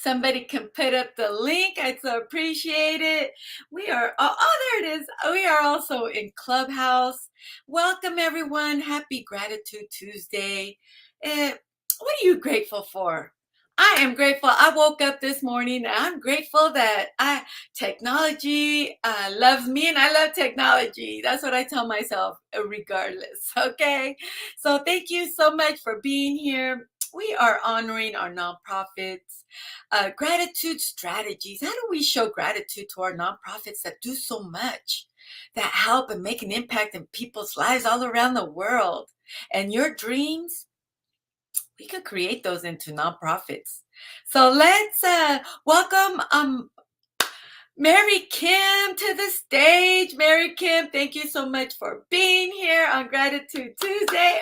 somebody can put up the link. I'd so appreciate it. We are, there it is. We are also in Clubhouse. Welcome, everyone. Happy Gratitude Tuesday. What are you grateful for? I am grateful. I woke up this morning and I'm grateful that technology loves me and I love technology. That's what I tell myself regardless. Okay. So thank you so much for being here. We are honoring our nonprofits, gratitude strategies. How do we show gratitude to our nonprofits that do so much, that help and make an impact in people's lives all around the world? And your dreams, we could create those into nonprofits. So let's welcome Mary Kim to the stage. Mary Kim, thank you so much for being here on Gratitude Tuesday.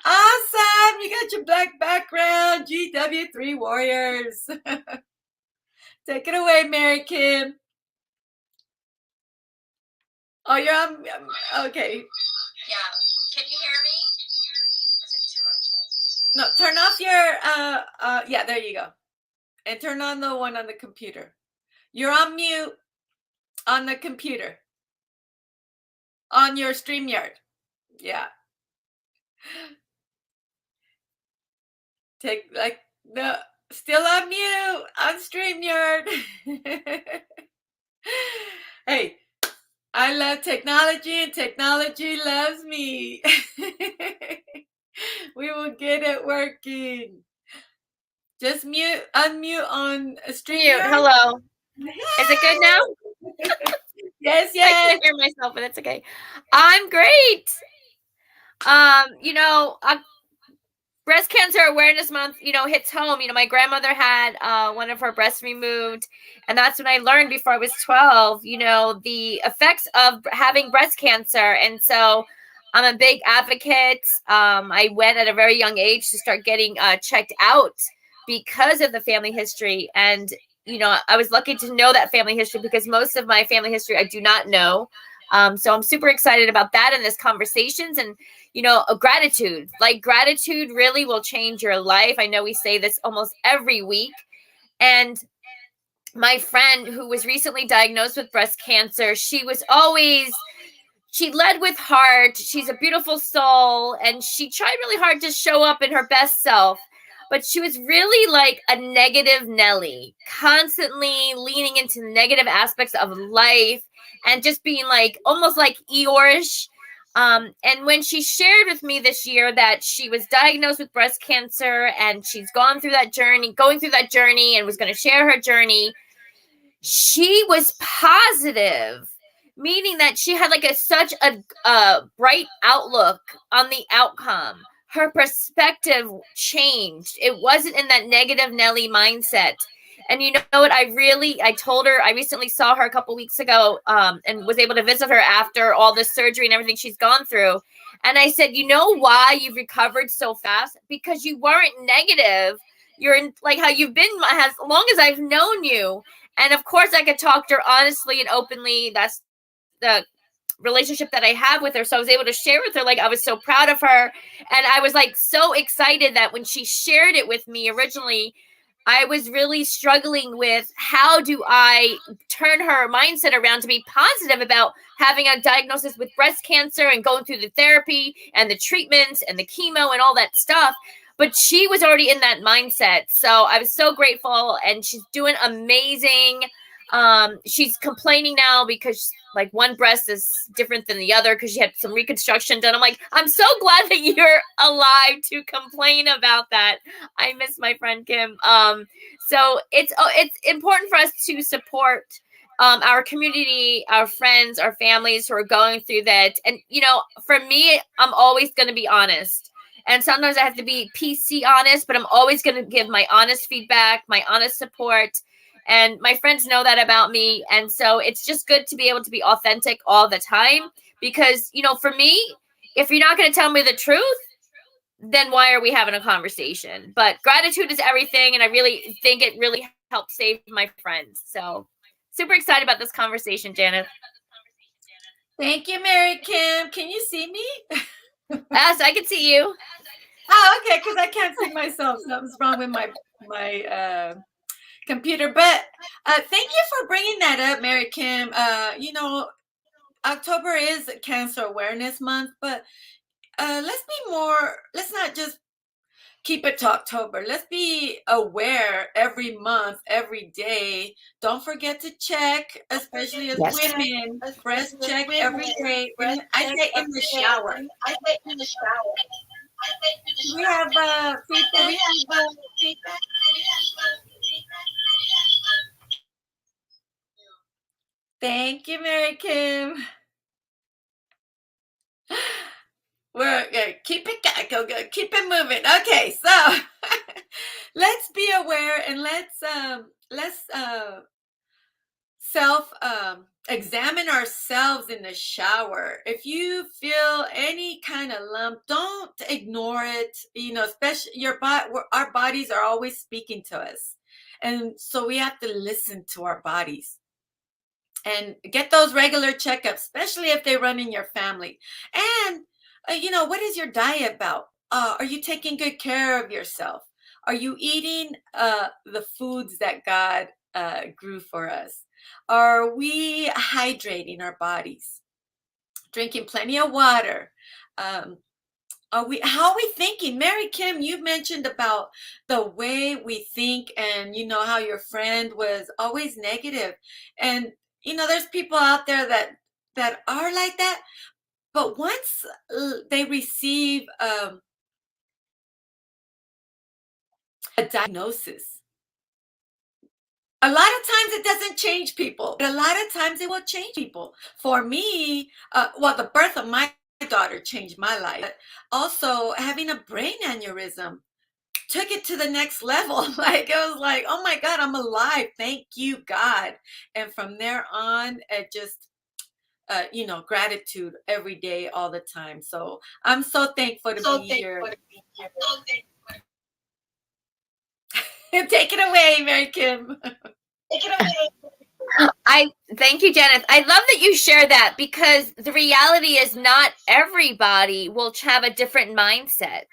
Awesome. You got your black background, GW3 Warriors. Take it away, Mary Kim. Oh, you're on. Okay. Yeah. Can you hear me? Is it too much? No, turn off your, yeah, there you go. And turn on the one on the computer. You're on mute on the computer. On your StreamYard. Yeah. Still on mute on StreamYard. Hey, I love technology and technology loves me. We will get it working. Just unmute on StreamYard. Hello. Is it good now? Yes. I can't hear myself, but it's okay. I'm great. Breast Cancer Awareness Month, hits home. My grandmother had one of her breasts removed, and that's when I learned before I was 12, the effects of having breast cancer. And so I'm a big advocate. I went at a very young age to start getting checked out because of the family history. And, I was lucky to know that family history because most of my family history I do not know. So I'm super excited about that in this conversations and, gratitude. Like gratitude really will change your life. I know we say this almost every week. And my friend who was recently diagnosed with breast cancer, she led with heart. She's a beautiful soul. And she tried really hard to show up in her best self. But she was really like a negative Nelly, constantly leaning into negative aspects of life and just being like almost like Eeyore-ish. And when she shared with me this year that she was diagnosed with breast cancer and she's going through that journey and was going to share her journey, she was positive, meaning that she had like such a bright outlook on the outcome. Her perspective changed. It wasn't in that negative Nelly mindset. And you know what? I told her, I recently saw her a couple weeks ago and was able to visit her after all this surgery and everything she's gone through. And I said, you know why you've recovered so fast? Because you weren't negative. You're in like how you've been as long as I've known you. And of course I could talk to her honestly and openly. That's the relationship that I have with her. So I was able to share with her, like, I was so proud of her. And I was like so excited that when she shared it with me originally, I was really struggling with how do I turn her mindset around to be positive about having a diagnosis with breast cancer and going through the therapy and the treatments and the chemo and all that stuff. But she was already in that mindset. So I was so grateful and she's doing amazing. She's complaining now because like one breast is different than the other because she had some reconstruction done. I'm like, I'm so glad that you're alive to complain about that. I miss my friend Kim. So it's important for us to support our community, our friends, our families who are going through that. And, for me, I'm always going to be honest. And sometimes I have to be PC honest, but I'm always going to give my honest feedback, my honest support. And my friends know that about me. And so it's just good to be able to be authentic all the time because, for me, if you're not going to tell me the truth, then why are we having a conversation? But gratitude is everything. And I really think it really helped save my friends. So super excited about this conversation, Janet. Thank you, Mary Kim. Can you see me? Yes, I can see you. Oh, okay, because I can't see myself. Something's wrong with my my computer. But thank you for bringing that up, Mary Kim. October is Cancer Awareness Month, but let's not just keep it to October. Let's be aware every month, every day. Don't forget to check, especially as Yes. women, breast check every day. I say in the shower. Do we have feedback? Thank you, Mary Kim. We're gonna keep it keep it moving. Okay, so let's be aware and let's self examine ourselves in the shower. If you feel any kind of lump, don't ignore it. Especially our bodies are always speaking to us, and so we have to listen to our bodies and get those regular checkups, especially if they run in your family. And what is your diet about? Are you taking good care of yourself? Are you eating the foods that God grew for us? Are we hydrating our bodies? Drinking plenty of water? Um, how are we thinking? Mary Kim, you mentioned about the way we think, and how your friend was always negative. And there's people out there that are like that, but once they receive a diagnosis, a lot of times it doesn't change people, but a lot of times it will change people. For me, well, the birth of my daughter changed my life, but also having a brain aneurysm took it to the next level. Like, it was like, oh my God, I'm alive. Thank you, God. And from there on, it just, gratitude every day, all the time. So I'm so thankful to be here. Take it away, Mary Kim. I thank you, Janice. I love that you share that, because the reality is not everybody will have a different mindset.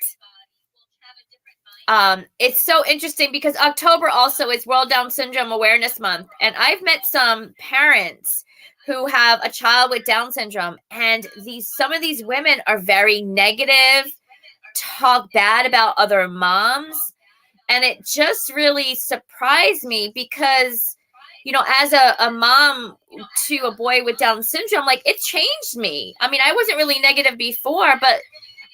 It's so interesting because October also is World Down Syndrome Awareness Month, and I've met some parents who have a child with Down syndrome, and some of these women are very negative, talk bad about other moms, and it just really surprised me because, as a mom to a boy with Down syndrome, like, it changed me. I mean, I wasn't really negative before, but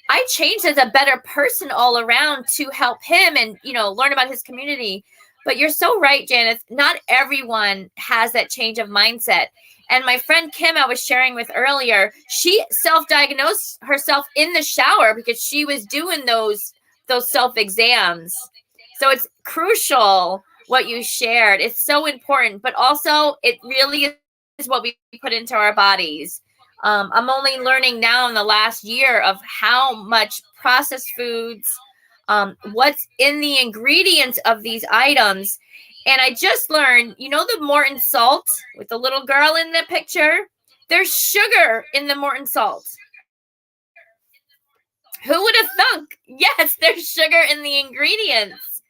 I changed as a better person all around to help him and, learn about his community. But you're so right, Janice. Not everyone has that change of mindset. And my friend Kim, I was sharing with earlier, she self-diagnosed herself in the shower because she was doing those self-exams. So it's crucial what you shared. It's so important, but also it really is what we put into our bodies. I'm only learning now in the last year of how much processed foods, what's in the ingredients of these items. And I just learned, the Morton salt with the little girl in the picture, there's sugar in the Morton salt. Who would have thunk? Yes, there's sugar in the ingredients.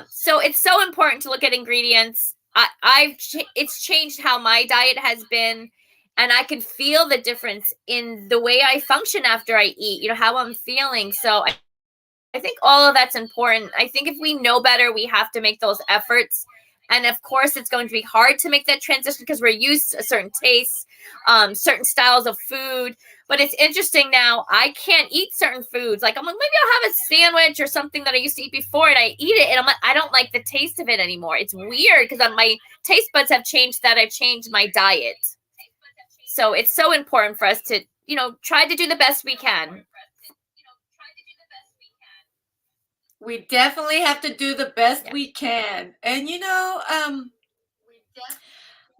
So it's so important to look at ingredients. It's changed how my diet has been, and I can feel the difference in the way I function after I eat, how I'm feeling. So I think all of that's important. I think if we know better, we have to make those efforts. And of course, it's going to be hard to make that transition because we're used to certain tastes, certain styles of food. But it's interesting now, I can't eat certain foods. Like, I'm like, maybe I'll have a sandwich or something that I used to eat before, and I eat it, and I'm like, I don't like the taste of it anymore. It's weird because my taste buds have changed, that I've changed my diet. So it's so important for us to, try to do the best we can. We definitely have to do the best we can. And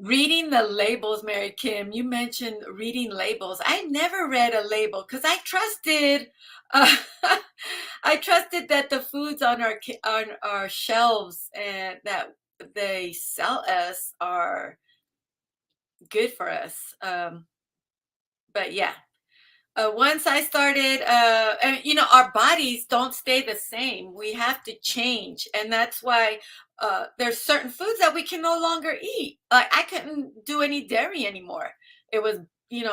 reading the labels, Mary Kim, you mentioned reading labels. I never read a label because I trusted I trusted that the foods on our shelves and that they sell us are good for us. But yeah, Once I started, and, our bodies don't stay the same. We have to change, and that's why there's certain foods that we can no longer eat. Like I couldn't do any dairy anymore. It was,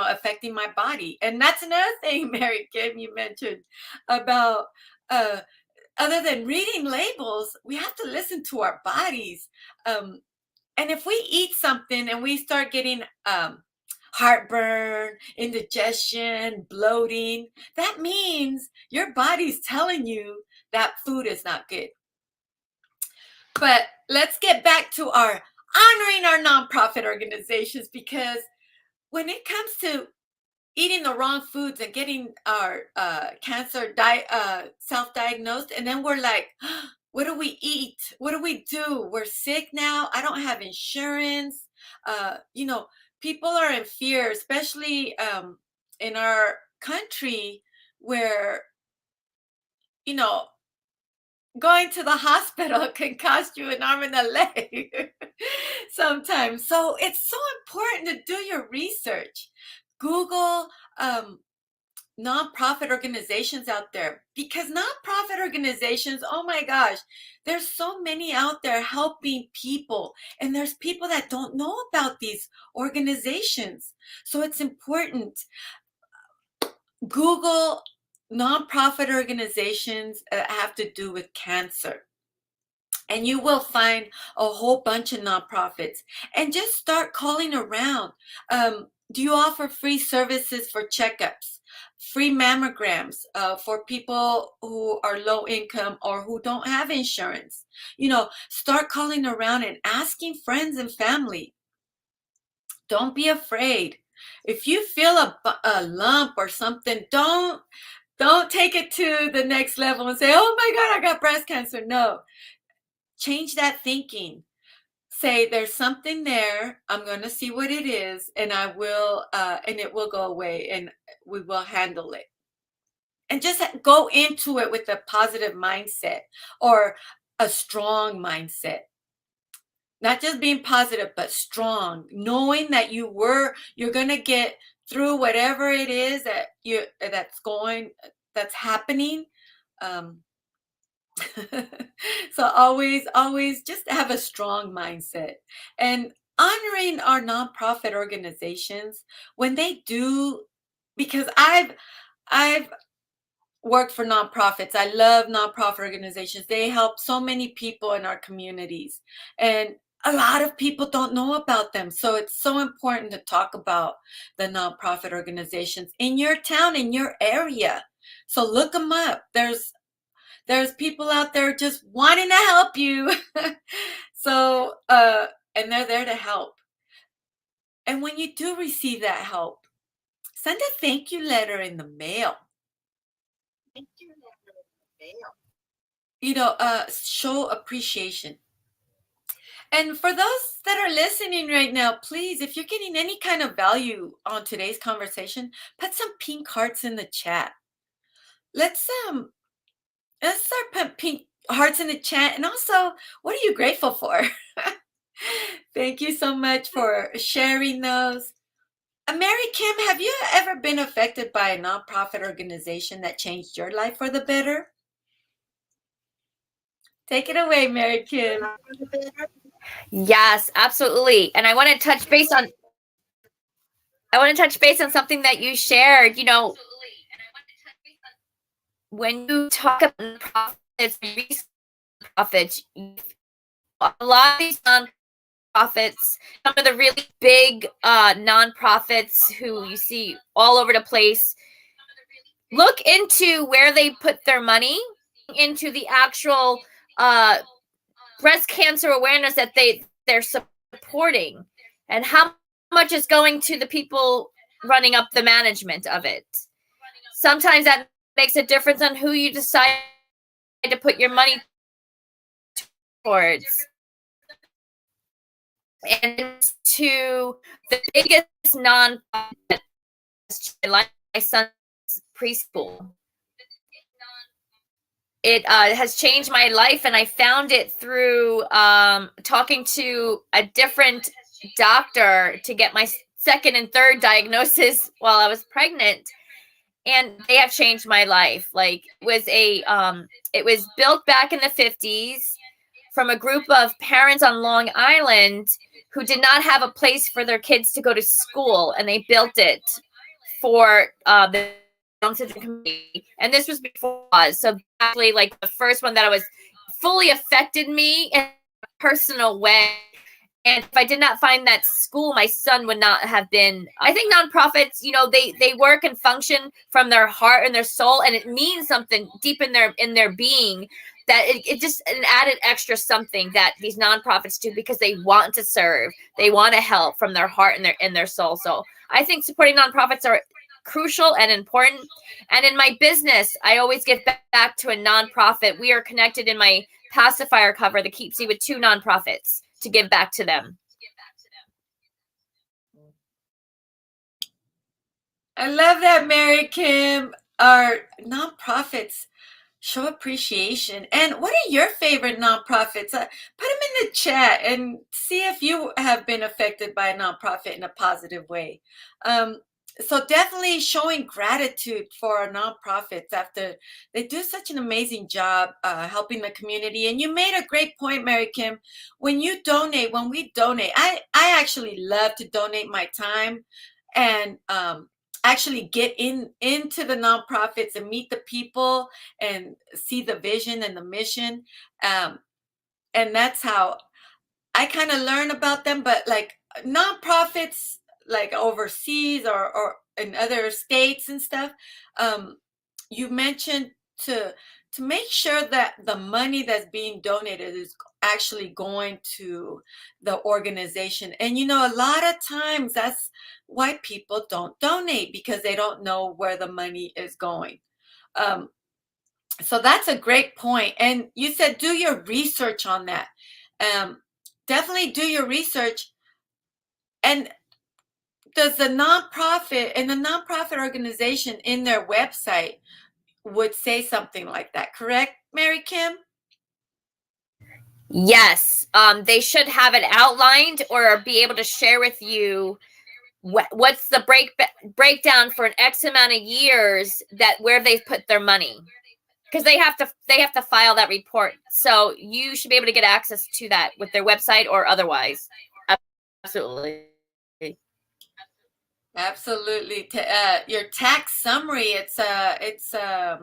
affecting my body, and that's another thing, Mary Kim, you mentioned about. Uh, Other than reading labels, we have to listen to our bodies. And if we eat something and we start getting heartburn, indigestion, bloating, that means your body's telling you that food is not good. But let's get back to our honoring our nonprofit organizations, because when it comes to eating the wrong foods and getting our cancer self-diagnosed, and then we're like, what do we eat? What do we do? We're sick now. I don't have insurance. People are in fear, especially in our country, where you know going to the hospital can cost you an arm and a leg sometimes. So it's so important to do your research. Google nonprofit organizations out there, because nonprofit organizations, oh my gosh, there's so many out there helping people, and there's people that don't know about these organizations. So it's important. Google nonprofit organizations have to do with cancer, and you will find a whole bunch of nonprofits, and just start calling around. Do you offer free services for checkups, free mammograms for people who are low income or who don't have insurance? Start calling around and asking friends and family. Don't be afraid. If you feel a lump or something, don't take it to the next level and say, oh my God, I got breast cancer. No, change that thinking. Say, there's something there. I'm going to see what it is, and I will, and it will go away, and we will handle it. And just go into it with a positive mindset, or a strong mindset. Not just being positive, but strong, knowing that you're going to get through whatever it is that's happening. So always just have a strong mindset, and honoring our nonprofit organizations when they do, because I've worked for nonprofits. I love nonprofit organizations. They help so many people in our communities, and a lot of people don't know about them. So it's so important to talk about the nonprofit organizations in your town, in your area. So look them up. There's people out there just wanting to help you. So, and they're there to help. And when you do receive that help, send a thank you letter in the mail. Show appreciation. And for those that are listening right now, please, if you're getting any kind of value on today's conversation, put some pink hearts in the chat. Let's start putting pink hearts in the chat. And also, what are you grateful for? Thank you so much for sharing those. Mary Kim, have you ever been affected by a nonprofit organization that changed your life for the better? Take it away, Mary Kim. Yes, absolutely. And I want to touch base on something that you shared. When you talk about profits, a lot of these nonprofits, some of the really big nonprofits who you see all over the place, look into where they put their money into the actual breast cancer awareness that they're supporting, and how much is going to the people running up the management of it. Sometimes that makes a difference on who you decide to put your money towards. And to the biggest nonprofit, like my son's preschool. It has changed my life, and I found it through talking to a different doctor to get my second and third diagnosis while I was pregnant. and they have changed my life. Like it was built back in the 50s from a group of parents on Long Island who did not have a place for their kids to go to school, and they built it for the Down syndrome community. And this was before us, so actually, like the first one that was fully affected me in a personal way. And if I did not find that school, my son would not have been. I think nonprofits, you know, they work and function from their heart and their soul, and it means something deep in their being, that it just an added extra something that these nonprofits do, because they want to serve, they want to help from their heart and their soul. So I think supporting nonprofits are crucial and important. And in my business, I always give back to a nonprofit. We are connected in my pacifier cover that keeps me with 2 nonprofits to give back to them. I love that, Mary Kim. Our nonprofits show appreciation. And what are your favorite nonprofits? Put them in the chat and see if you have been affected by a nonprofit in a positive way. So definitely showing gratitude for our nonprofits after they do such an amazing job helping the community. And you made a great point, Mary Kim. When we donate, I actually love to donate my time and actually get into the nonprofits and meet the people and see the vision and the mission. And that's how I kind of learn about them. But like nonprofits, like overseas or in other states and stuff, you mentioned to to make sure that the money that's being donated is actually going to the organization. And you know, a lot of times that's why people don't donate, because they don't know where the money is going. Um, so that's a great point. And you said do your research on that. Um, Definitely do your research. And does the nonprofit organization in their website would say something like that, correct, Mary Kim? Yes, they should have it outlined or be able to share with you what's the breakdown for an X amount of years that where they've put their money, because they have to file that report. So you should be able to get access to that with their website or otherwise. Absolutely. Absolutely. Your tax summary, a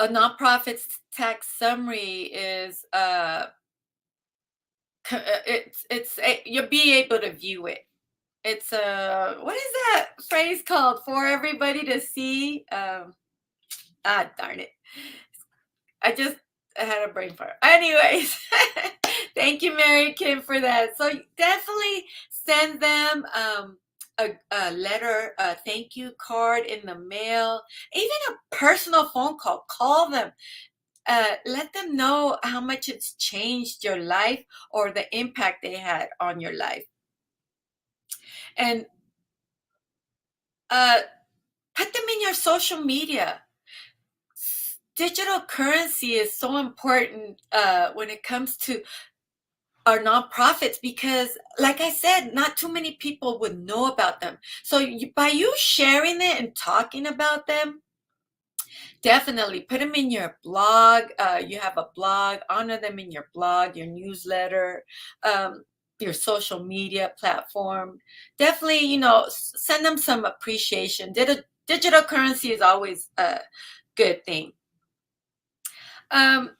nonprofit's tax summary is you'll be able to view it. It's what is that phrase called, for everybody to see? Darn it. I had a brain fart. Anyways, thank you, Mary Kim, for that. So definitely send them a letter, a thank you card in the mail, even a personal phone call. Call them. Let them know how much it's changed your life or the impact they had on your life. And put them in your social media. Digital currency is so important when it comes to our nonprofits, because like I said, not too many people would know about them. So by you sharing it and talking about them, definitely put them in your blog. You have a blog, honor them in your blog, your newsletter, your social media platform. Definitely, you know, send them some appreciation. Digital currency is always a good thing. Now,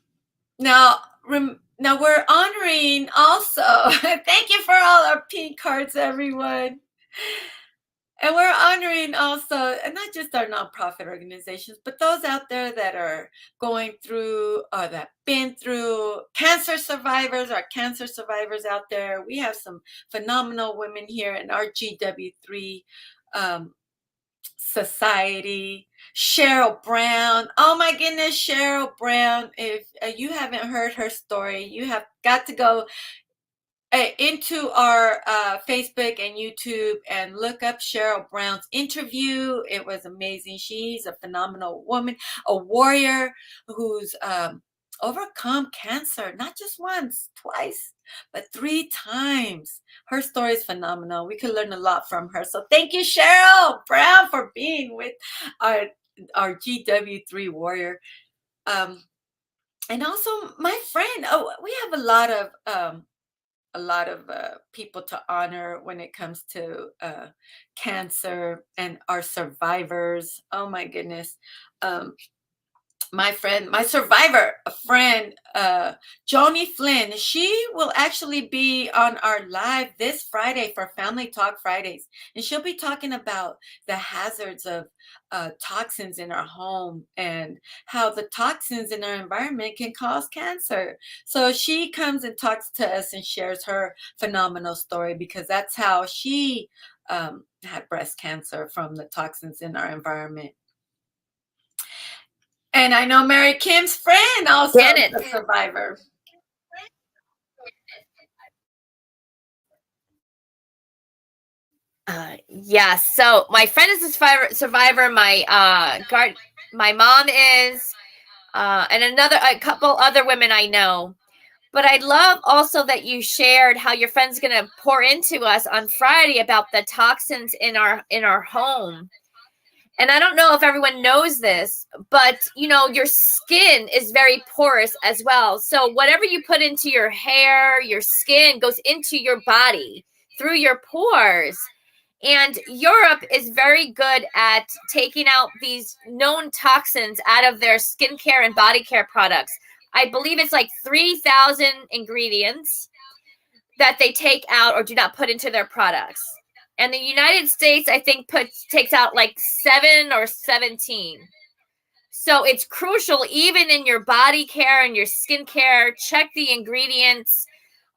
now we're honoring also. Thank you for all our pink cards, everyone. And we're honoring also, and not just our nonprofit organizations, but those out there that are going through or that been through cancer survivors, our cancer survivors out there. We have some phenomenal women here in our GW3 society. Cheryl Brown. Oh my goodness, Cheryl Brown. If you haven't heard her story, you have got to go into our Facebook and YouTube and look up Cheryl Brown's interview. It was amazing. She's a phenomenal woman, a warrior who's overcome cancer, not just once, twice, but 3 times. Her story is phenomenal. We could learn a lot from her. So thank you, Cheryl Brown, for being with our GW3 warrior. And also my friend. Oh, we have a lot of people to honor when it comes to cancer and our survivors. Oh my goodness. My friend, my survivor, a friend, Joni Flynn, she will actually be on our live this Friday for Family Talk Fridays. And she'll be talking about the hazards of toxins in our home and how the toxins in our environment can cause cancer. So she comes and talks to us and shares her phenomenal story, because that's how she had breast cancer, from the toxins in our environment. And I know Mary Kim's friend also Janet. is a survivor. Yeah, so my friend is a survivor. My mom is, and a couple other women I know. But I love also that you shared how your friend's going to pour into us on Friday about the toxins in our home. And I don't know if everyone knows this, but your skin is very porous as well. So whatever you put into your hair, your skin goes into your body through your pores. And Europe is very good at taking out these known toxins out of their skincare and body care products. I believe it's like 3,000 ingredients that they take out or do not put into their products. And the United States, I think, takes out like 7 or 17. So it's crucial, even in your body care and your skincare, check the ingredients.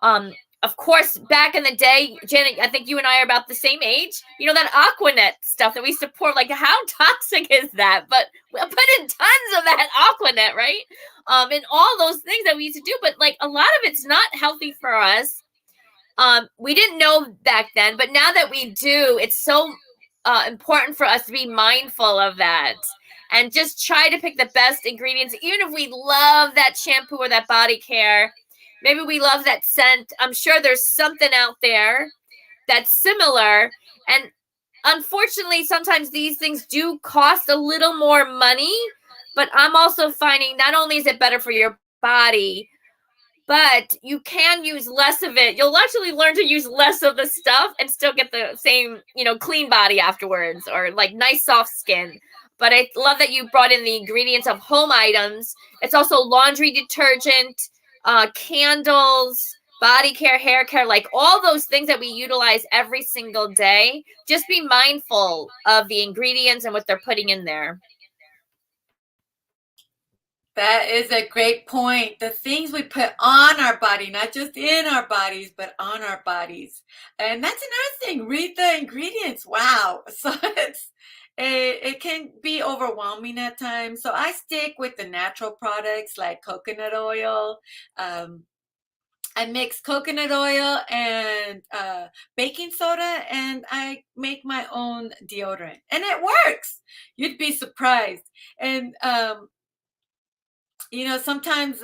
Of course, back in the day, Janet, I think you and I are about the same age. That Aquanet stuff that we support, like how toxic is that? But we put in tons of that Aquanet, right? And all those things that we used to do, but like a lot of it's not healthy for us. We didn't know back then, but now that we do, it's so important for us to be mindful of that and just try to pick the best ingredients. Even if we love that shampoo or that body care, maybe we love that scent, I'm sure there's something out there that's similar. And unfortunately, sometimes these things do cost a little more money, but I'm also finding not only is it better for your body, but you can use less of it. You'll actually learn to use less of the stuff and still get the same, clean body afterwards, or like nice soft skin. But I love that you brought in the ingredients of home items. It's also laundry detergent, candles, body care, hair care, like all those things that we utilize every single day. Just be mindful of the ingredients and what they're putting in there. That is a great point. The things we put on our body, not just in our bodies, but on our bodies. And that's another thing. Read the ingredients. Wow. So it can be overwhelming at times. So I stick with the natural products like coconut oil. I mix coconut oil and baking soda, and I make my own deodorant. And it works. You'd be surprised. And sometimes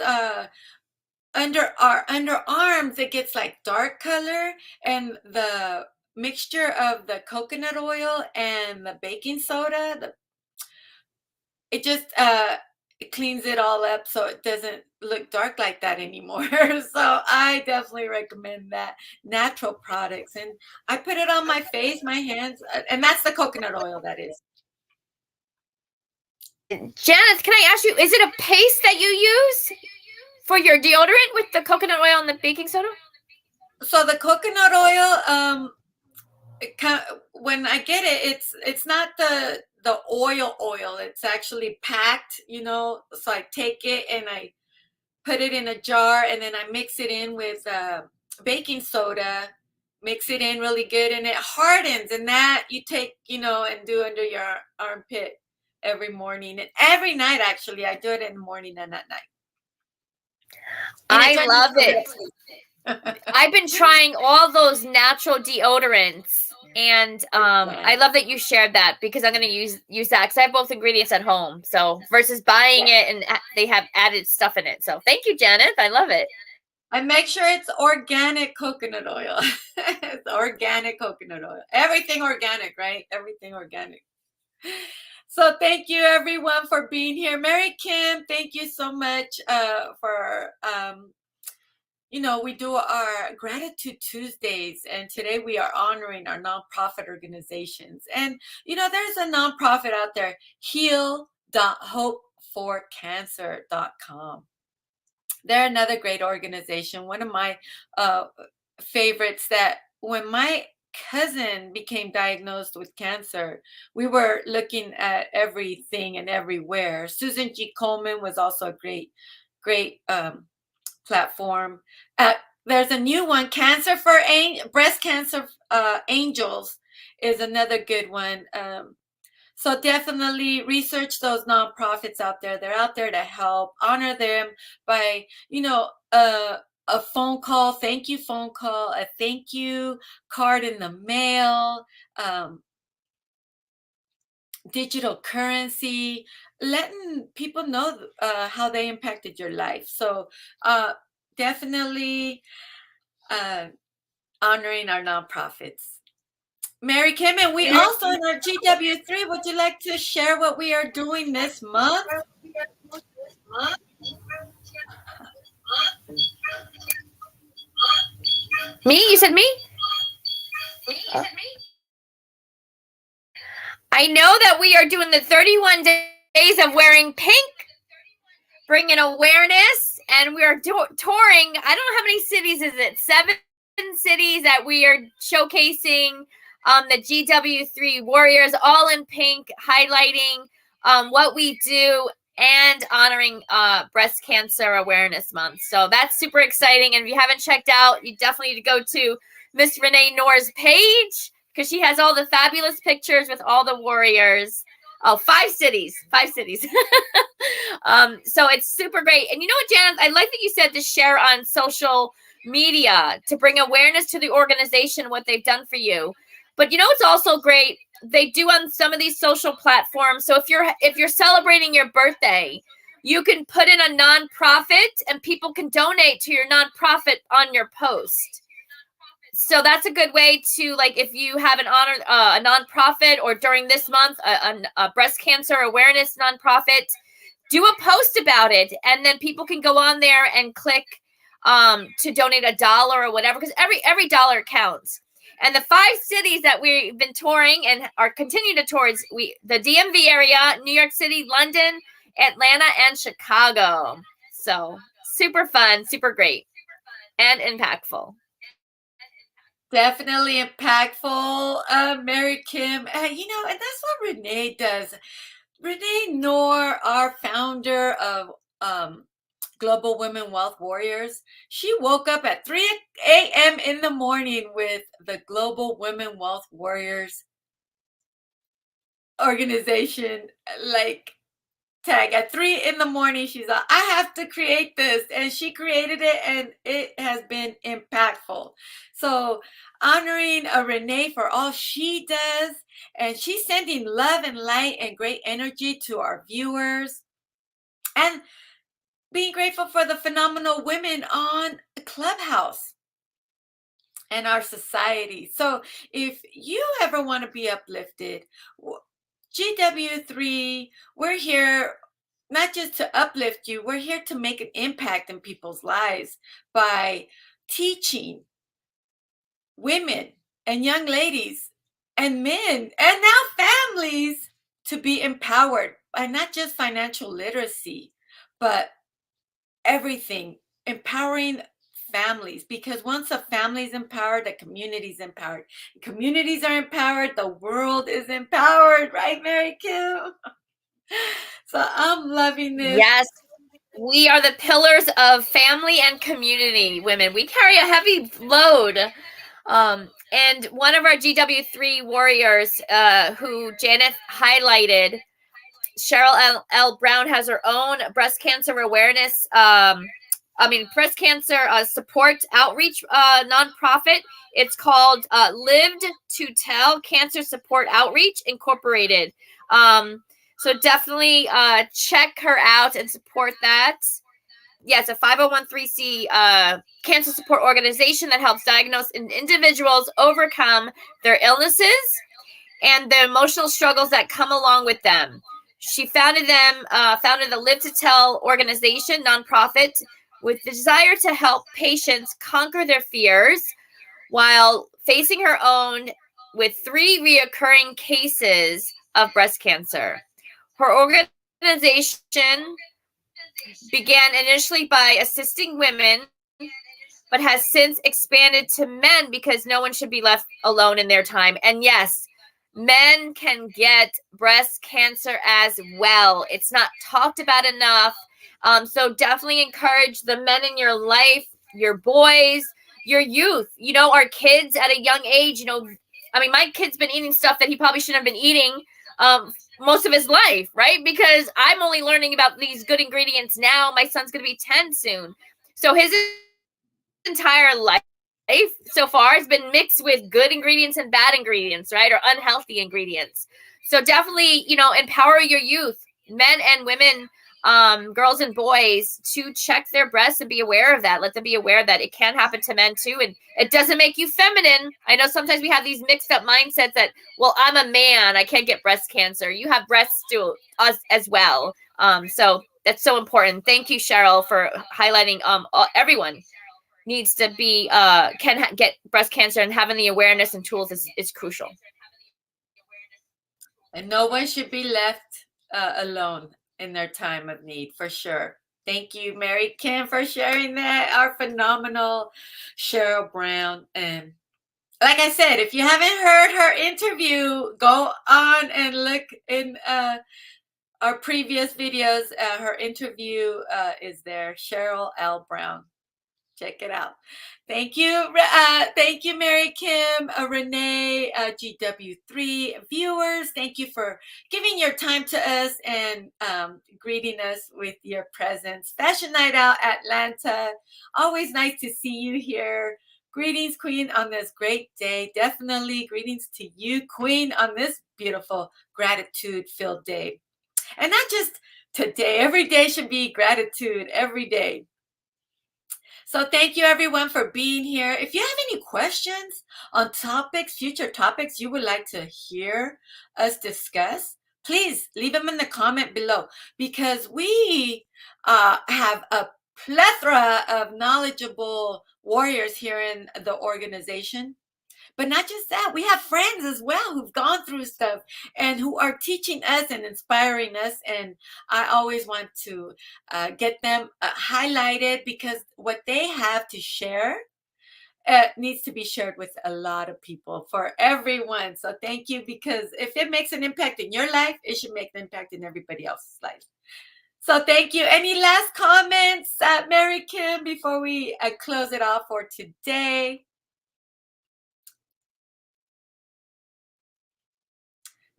under our underarms it gets like dark color, and the mixture of the coconut oil and the baking soda, it just it cleans it all up so it doesn't look dark like that anymore. So I definitely recommend that, natural products. And I put it on my face, my hands, and that's the coconut oil, that is. Janice, can I ask you, is it a paste that you use for your deodorant with the coconut oil and the baking soda? So the coconut oil, when I get it, it's not the oil. It's actually packed, So I take it and I put it in a jar, and then I mix it in with baking soda, mix it in really good, and it hardens. And that you take, and do under your armpit every morning and every night. Actually, I do it in the morning and at night. And I love it. I've been trying all those natural deodorants, And I love that you shared that, because I'm going to use that, because I have both ingredients at home. So versus buying it and they have added stuff in it. So thank you, Janet. I love it. And make sure it's organic coconut oil. It's organic coconut oil. Everything organic, right? Everything organic. So thank you everyone for being here. Mary Kim, thank you so much for we do our Gratitude Tuesdays, and today we are honoring our nonprofit organizations. And there's a nonprofit out there, heal.hopeforcancer.com. They're another great organization. One of my favorites, that when my cousin became diagnosed with cancer, we were looking at everything and everywhere. Susan G. Komen was also a great platform. There's a new one, Breast Cancer Angels is another good one. So definitely research those nonprofits out there. They're out there to help. Honor them by, a phone call, thank you phone call, a thank you card in the mail, digital currency, letting people know how they impacted your life. So definitely honoring our nonprofits. Mary Kim, and we also in our GW3, would you like to share what we are doing this month? Me? You said me? I know that we are doing the 31 days of wearing pink, bringing awareness, and we are touring. I don't know how many cities is it? 7 cities that we are showcasing the GW3 Warriors, all in pink, highlighting what we do and honoring Breast Cancer Awareness Month. So that's super exciting. And if you haven't checked out, you definitely need to go to Miss Renee Noor's page, because she has all the fabulous pictures with all the warriors. Oh, 5 cities. So it's super great. And you know what, Janet, I like that you said to share on social media to bring awareness to the organization, what they've done for you. But it's also great, they do on some of these social platforms. So if you're celebrating your birthday, you can put in a nonprofit and people can donate to your nonprofit on your post. So that's a good way to, like, if you have an honor, a nonprofit, or during this month, a breast cancer awareness nonprofit, do a post about it, and then people can go on there and click to donate $1 or whatever, because every dollar counts. And the 5 cities that we've been touring and are continuing to tour is the DMV area, New York City, London, Atlanta, and Chicago. So super fun, super great, and impactful. Definitely impactful, Mary Kim. And that's what Renee does. Renee Noor, our founder of Global Women Wealth Warriors, she woke up at 3 a.m. in the morning with the Global Women Wealth Warriors organization, tag at 3 in the morning. She's like, I have to create this, and she created it, and it has been impactful. So honoring Renee for all she does, and she's sending love and light and great energy to our viewers, and being grateful for the phenomenal women on Clubhouse and our society. So if you ever want to be uplifted, GW3, we're here not just to uplift you, we're here to make an impact in people's lives by teaching women and young ladies and men and now families to be empowered by not just financial literacy, but everything, empowering families, because once a family is empowered, the community is empowered. Communities are empowered, the world is empowered, right, Mary Kim? So I'm loving this. Yes, we are the pillars of family and community, women. We carry a heavy load. And one of our GW3 warriors, who Janet highlighted, Cheryl L. Brown, has her own breast cancer awareness breast cancer support outreach nonprofit. It's called Lived to Tell Cancer Support Outreach Incorporated. So definitely check her out and support that. Yeah, it's a 501c cancer support organization that helps diagnose individuals overcome their illnesses and the emotional struggles that come along with them. She founded the Live to Tell organization, nonprofit, with the desire to help patients conquer their fears while facing her own with 3 reoccurring cases of breast cancer. Her organization began initially by assisting women, but has since expanded to men because no one should be left alone in their time. And yes, men can get breast cancer as well. It's not talked about enough. So definitely encourage the men in your life, your boys, your youth, our kids at a young age. My kid's been eating stuff that he probably shouldn't have been eating most of his life, right? Because I'm only learning about these good ingredients now. My son's going to be 10 soon. So his entire life so far has been mixed with good ingredients and bad ingredients, right? Or unhealthy ingredients. So definitely, empower your youth, men and women, girls and boys, to check their breasts and be aware of that. Let them be aware that it can happen to men too. And it doesn't make you feminine. I know sometimes we have these mixed up mindsets that, well, I'm a man, I can't get breast cancer. You have breasts too, us as well. So that's so important. Thank you, Cheryl, for highlighting everyone needs to be get breast cancer, and having the awareness and tools is crucial. And no one should be left alone in their time of need, for sure. Thank you, Mary Kim, for sharing that. Our phenomenal Cheryl Brown. And like I said, if you haven't heard her interview, go on and look in our previous videos. Her interview is there. Cheryl L. Brown. Check it out. Thank you, Mary Kim, Renee, GW3 viewers. Thank you for giving your time to us and greeting us with your presence. Fashion Night Out Atlanta. Always nice to see you here. Greetings, Queen, on this great day. Definitely greetings to you, Queen, on this beautiful gratitude-filled day. And not just today. Every day should be gratitude, every day. So thank you, everyone, for being here. If you have any questions on future topics you would like to hear us discuss, please leave them in the comment below, because we have a plethora of knowledgeable warriors here in the organization. But not just that, we have friends as well who've gone through stuff and who are teaching us and inspiring us. And I always want to get them highlighted, because what they have to share needs to be shared with a lot of people, for everyone. So thank you, because if it makes an impact in your life, it should make an impact in everybody else's life. So thank you. Any last comments, Mary Kim, before we close it off for today?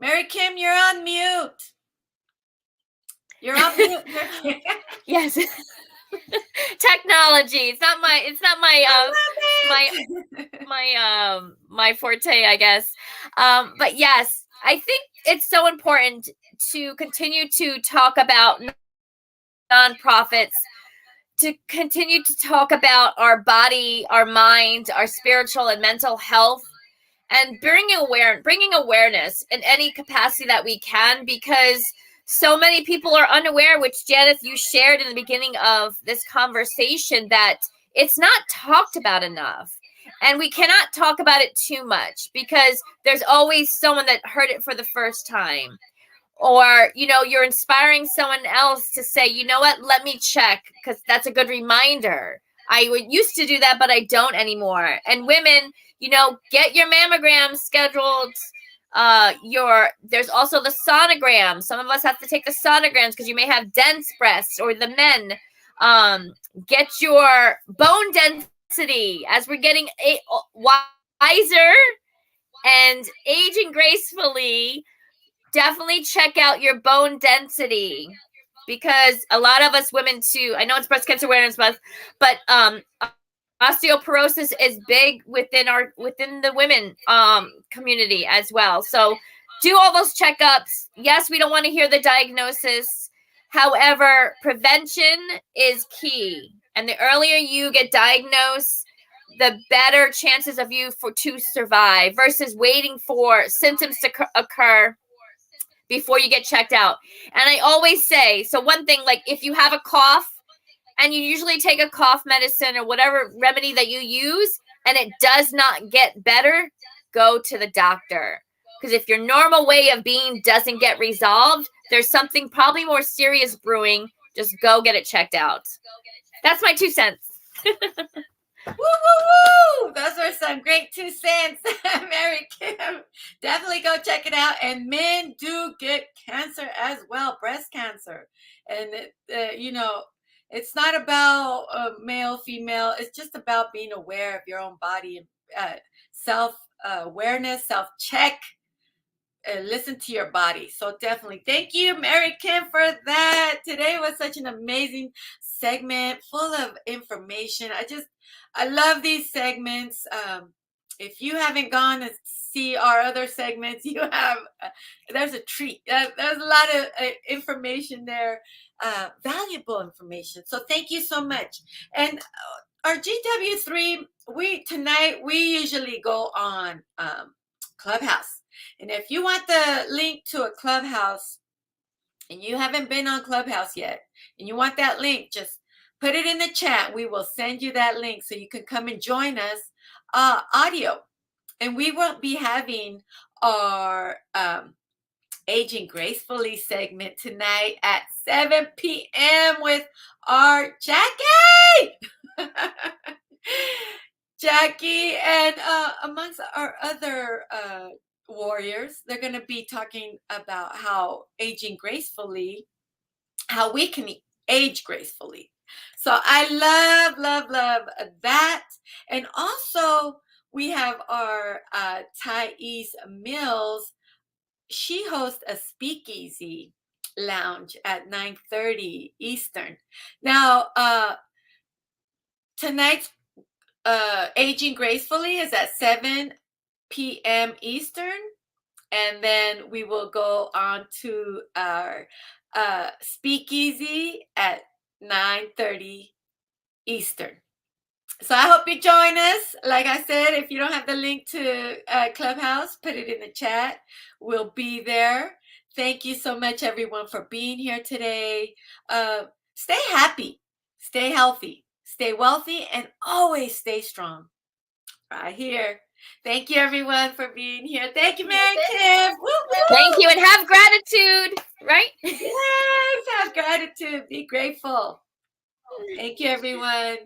Mary Kim, you're on mute. You're on mute. Yes. Technology. It's not my forte, I guess. But yes, I think it's so important to continue to talk about nonprofits, to continue to talk about our body, our mind, our spiritual and mental health, and bringing awareness in any capacity that we can, because so many people are unaware, which, Janet, you shared in the beginning of this conversation, that it's not talked about enough. And we cannot talk about it too much, because there's always someone that heard it for the first time. Or, you're inspiring someone else to say, you know what, let me check, because that's a good reminder. I used to do that, but I don't anymore. And women, get your mammograms scheduled. There's also the sonogram. Some of us have to take the sonograms because you may have dense breasts, or the men. Get your bone density. As we're getting wiser and aging gracefully, definitely check out your bone density. because a lot of us women too, I know it's Breast Cancer Awareness Month, but osteoporosis is big within the women community as well. So do all those checkups. Yes, we don't want to hear the diagnosis. However, prevention is key. And the earlier you get diagnosed, the better chances of you to survive versus waiting for symptoms to occur before you get checked out. And I always say, so one thing, like if you have a cough, and you usually take a cough medicine or whatever remedy that you use, and it does not get better, go to the doctor. Because if your normal way of being doesn't get resolved, there's something probably more serious brewing. Just go get it checked out. That's my 2 cents. Woo, woo, woo! Those are some great 2 cents, Mary Kim. Definitely go check it out. And men do get cancer as well, breast cancer. And, it's not about male, female. It's just about being aware of your own body and self-awareness, self-check. Listen to your body. So definitely thank you, Mary Kim, for that. Today was such an amazing segment full of information. I love these segments. If you haven't gone to see our other segments, there's a treat. There's a lot of information there, valuable information. So thank you so much. And our GW3, tonight we usually go on Clubhouse. And if you want the link to a Clubhouse and you haven't been on Clubhouse yet and you want that link, just put it in the chat. We will send you that link so you can come and join us audio. And we will be having our Aging Gracefully segment tonight at 7 p.m. with our Jackie. Jackie, and amongst our other warriors, they're going to be talking about how aging gracefully, how we can age gracefully. So I love that. And also we have our Thais Mills. She hosts a speakeasy lounge at 9:30 Eastern. Now, tonight's Aging Gracefully is at 7 p.m. Eastern. And then we will go on to our speakeasy at 9:30 Eastern. So I hope you join us. Like I said, if you don't have the link to Clubhouse, put it in the chat. We'll be there. Thank you so much, everyone, for being here today. Stay happy, stay healthy, stay wealthy, and always stay strong. Right here. Thank you, everyone, for being here. Thank you, Mary Kim. Woo, woo. Thank you, and have gratitude, right? Yes, have gratitude. Be grateful. Thank you, everyone.